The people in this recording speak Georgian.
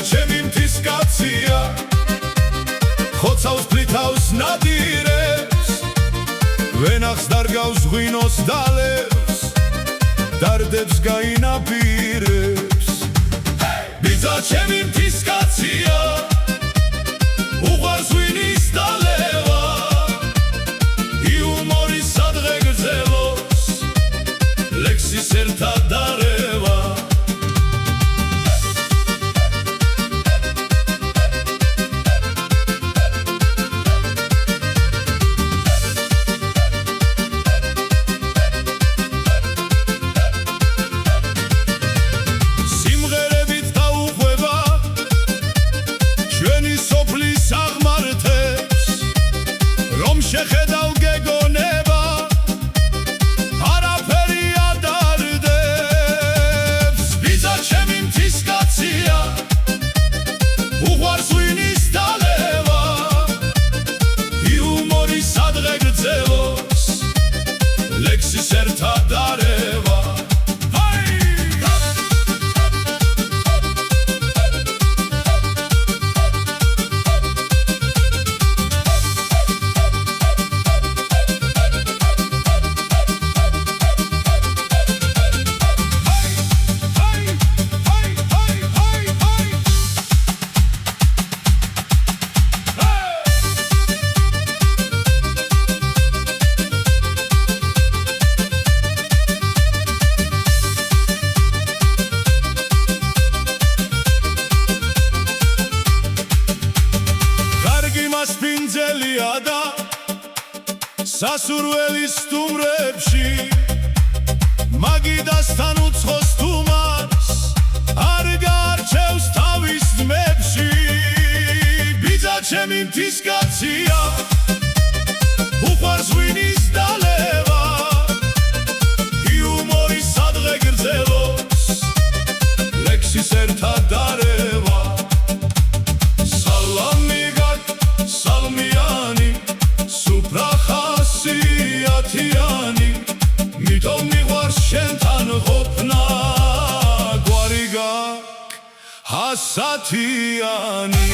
ჩემი მთის კაცია ხოცავს ფლითავს ნადირებს ვენახს დარგავს ღვინოს დალევს დარდებს გაინაპირებს ბიძა ჩემი მთის კაცია უყვარს ღვინის დალევა იუმორის სადღე გრძელობს ლექსის ერთად დარევა შეხედავ გეგონება არაფერი ადარდებს ბიძა ჩემი მთის კაცია უყვარს ღვინის დალევა იუმორის სადღე გრძელობს ლექსის ერთად დარევა სპინძელია და სასურველის სტუმრებში მაგიდასთან უცხო სტუმარს არ გაარჩევს თავის ძმებში ბიძა ჩემი მთის კაცია უყვარს ღვინის დალევა იუმორის სადღე გრძელობს ლექსის ერთად დარევა სალმიანი სუფრა ხასიათიანი მითომ მიყვარს შენთან ყოფნა გვარი გაქვს 100-იანი